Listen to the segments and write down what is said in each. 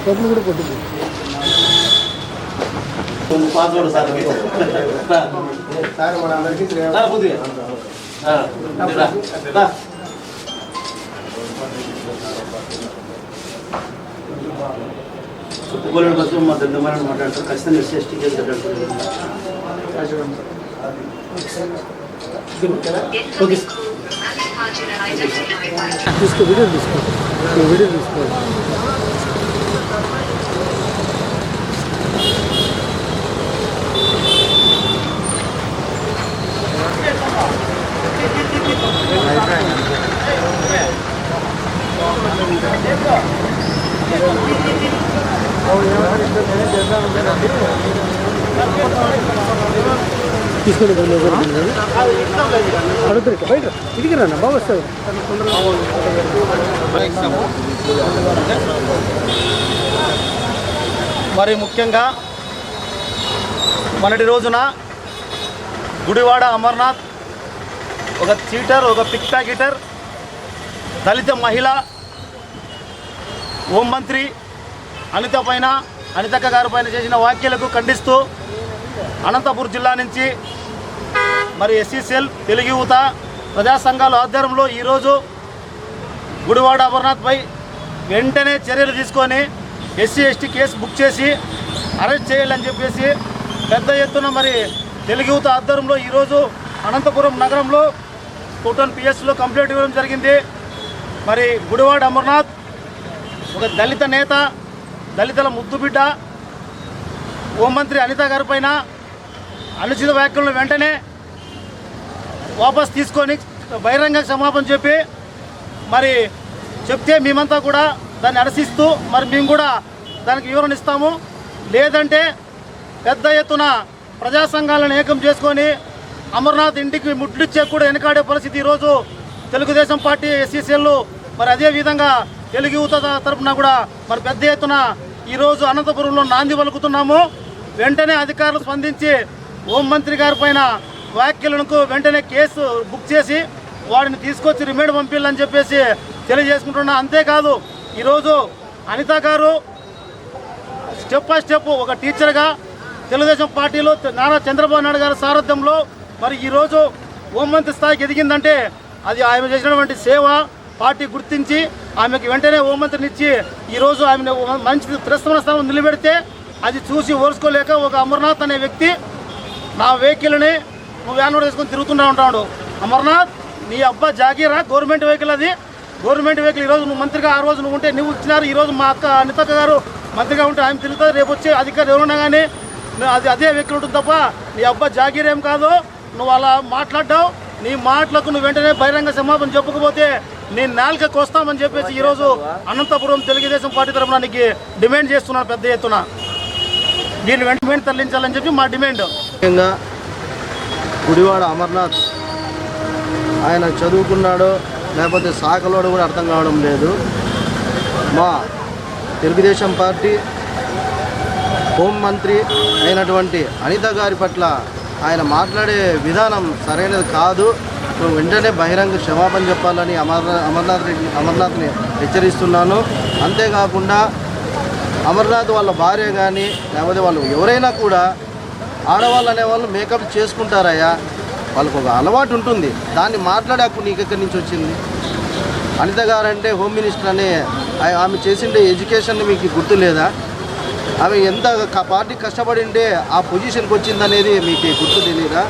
డబ్బులు కూడా కొట్టింది సార్ మన అందరికీ చెప్పుకోలేని బస్సు మా దండమాలని మాట్లాడతారు. ఖచ్చితంగా ఎస్సీ కేసు కట్టారు. తీసుకో వీడియో తీసుకో వీడియో తీసుకో తీసుకుని అడుగుతారు బయట ఇదికి రా బాగా వస్తుంది. మరి ముఖ్యంగా మొన్నటి రోజున గుడివాడ అమర్నాథ్ ఒక చీటర్, ఒక పిక్ ప్యాకెటర్, దళిత మహిళ, హోంమంత్రి అనితక్క గారి పైన చేసిన వ్యాఖ్యలకు ఖండిస్తూ అనంతపురం జిల్లా నుంచి మరి ఎస్సీ సెల్, తెలుగు యువత, ప్రజా సంఘాల ఆధ్వర్యంలో ఈరోజు గుడివాడ అమర్నాథ్పై వెంటనే చర్యలు తీసుకొని ఎస్సీ ఎస్టీ కేసు బుక్ చేసి అరెస్ట్ చేయాలని చెప్పేసి పెద్ద ఎత్తున మరి తెలుగు యువత ఆధ్వర్యంలో ఈరోజు అనంతపురం నగరంలో కోటన్ పిఎస్లో కంప్లైంట్ ఇవ్వడం జరిగింది. మరి గుడివాడ అమర్నాథ్ ఒక దళిత నేత, దళితుల ముద్దుబిడ్డ, హోంమంత్రి అనిత గారి పైన అనుచిత వ్యాఖ్యలను వెంటనే వాపస్ తీసుకొని బహిరంగ క్షమాపణ చెప్పి మరి చెప్తే మేమంతా కూడా దాన్ని నిరసిస్తూ మరి మేము కూడా దానికి వివరణ ఇస్తాము. లేదంటే పెద్ద ఎత్తున ప్రజా సంఘాలను ఏకం చేసుకొని అమర్నాథ్ ఇంటికి ముట్లిచ్చే కూడా వెనకాడే పరిస్థితి ఈరోజు తెలుగుదేశం పార్టీ ఎస్సీసీఎల్ మరి అదేవిధంగా తెలుగు యువత తరఫున కూడా మరి పెద్ద ఎత్తున ఈరోజు అనంతపురంలో నాంది పలుకుతున్నాము. వెంటనే అధికారులు స్పందించి హోంమంత్రి గారి పైన వ్యాఖ్యలకు వెంటనే కేసు బుక్ చేసి వాడిని తీసుకొచ్చి రిమాండ్ పంపించాలని చెప్పేసి తెలియజేసుకుంటున్నా. అంతేకాదు ఈరోజు అనిత గారు స్టెప్ బై స్టెప్ ఒక టీచర్గా తెలుగుదేశం పార్టీలో నారా చంద్రబాబు నాయుడు గారి సారథ్యంలో మరి ఈరోజు హోంమంత్రి స్థాయికి ఎదిగిందంటే అది ఆమె చేసినటువంటి సేవ పార్టీ గుర్తించి ఆమెకి వెంటనే హోంమంత్రిని ఇచ్చి ఈరోజు ఆమెను మంచి తిరస్కరణ స్థానం నిలబెడితే అది చూసి ఓర్చుకోలేక ఒక అమర్నాథ్ అనే వ్యక్తి నా వెహికల్ని నువ్వు వ్యాన్ వేసుకొని తిరుగుతూనే ఉంటాడు. అమర్నాథ్ నీ అబ్బా జాగీరా, గవర్నమెంట్ వెహికల్ అది, గవర్నమెంట్ వెహికల్. ఈరోజు నువ్వు మంత్రిగా ఆ రోజు నువ్వు ఉంటే నువ్వు ఇచ్చినారు. ఈరోజు మా అక్క అనితక్క గారు మంత్రిగా ఉంటే ఆమె తిరుగుతుంది. రేపు వచ్చే అధికారులు ఎవరున్నా కానీ అదే వెహికల్ ఉంటుంది తప్ప నీ అబ్బా జాగీర్ ఏం కాదు. నువ్వు అలా మాట్లాడ్డావు. నీ మాటలకు నువ్వు వెంటనే బహిరంగ క్షమాపణ చెప్పకపోతే నేను నాలుకకి వస్తామని చెప్పేసి ఈరోజు అనంతపురం తెలుగుదేశం పార్టీ తరఫున నీకు డిమాండ్ చేస్తున్నాను పెద్ద ఎత్తున. దీన్ని వెంటనే తరలించాలని చెప్పి మా డిమాండ్. ముఖ్యంగా గుడివాడ అమర్నాథ్ ఆయన చదువుకున్నాడో లేకపోతే శాఖలోడు కూడా అర్థం కావడం లేదు. మా తెలుగుదేశం పార్టీ హోంమంత్రి అయినటువంటి అనిత గారి పట్ల ఆయన మాట్లాడే విధానం సరైనది కాదు. వెంటనే బహిరంగ క్షమాపణ చెప్పాలని అమర్నాథ్ని హెచ్చరిస్తున్నాను. అంతేకాకుండా అమర్నాథ్ వాళ్ళ భార్య కానీ లేకపోతే వాళ్ళు ఎవరైనా కూడా ఆడవాళ్ళు అనేవాళ్ళు మేకప్ చేసుకుంటారయ్యా, వాళ్ళకు ఒక అలవాటు ఉంటుంది. దాన్ని మాట్లాడే హక్కు నీకు ఎక్కడి నుంచి వచ్చింది? అనిత గారు అంటే హోమ్ మినిస్టర్ అనే ఆమె చేసిండే ఎడ్యుకేషన్ మీకు గుర్తు లేదా? ఆమె ఎంత పార్టీ కష్టపడింటే ఆ పొజిషన్కి వచ్చిందనేది మీకు గుర్తు తెలియదా?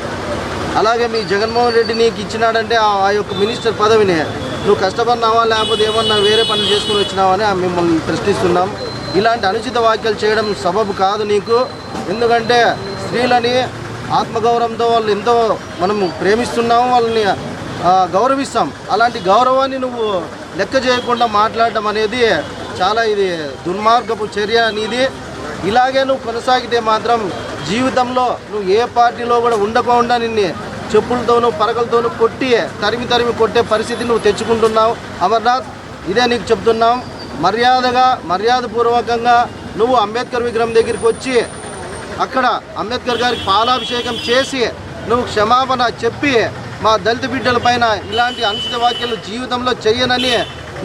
అలాగే మీ జగన్మోహన్ రెడ్డి నీకు ఇచ్చినాడంటే ఆ యొక్క మినిస్టర్ పదవిని నువ్వు కష్టపడినావా లేకపోతే ఏమన్నా వేరే పనులు చేసుకుని వచ్చినావా అని మిమ్మల్ని ప్రశ్నిస్తున్నాం. ఇలాంటి అనుచిత వ్యాఖ్యలు చేయడం సబబు కాదు నీకు. ఎందుకంటే స్త్రీలని ఆత్మగౌరవంతో వాళ్ళు ఎంతో మనము ప్రేమిస్తున్నాము, వాళ్ళని గౌరవిస్తాం. అలాంటి గౌరవాన్ని నువ్వు లెక్క చేయకుండా మాట్లాడడం అనేది చాలా ఇది దుర్మార్గపు చర్య నీది. ఇలాగే నువ్వు కొనసాగితే మాత్రం జీవితంలో నువ్వు ఏ పార్టీలో కూడా ఉండకుండా నిన్ను చెప్పులతోనూ పరకలతోనూ కొట్టి తరిమి కొట్టే పరిస్థితి నువ్వు తెచ్చుకుంటున్నావు. అమర్నాథ్, ఇదే నీకు చెప్తున్నాం. మర్యాదపూర్వకంగా నువ్వు అంబేద్కర్ విగ్రహం దగ్గరికి వచ్చి అక్కడ అంబేద్కర్ గారికి పాలాభిషేకం చేసి నువ్వు క్షమాపణ చెప్పి మా దళిత బిడ్డల పైన ఇలాంటి అనుచిత వ్యాఖ్యలు జీవితంలో చెయ్యనని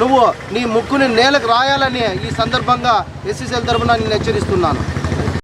నువ్వు నీ ముక్కుని నేలకు రాయాలని ఈ సందర్భంగా ఎస్సీసీఎల్ తరఫున నేను హెచ్చరిస్తున్నాను.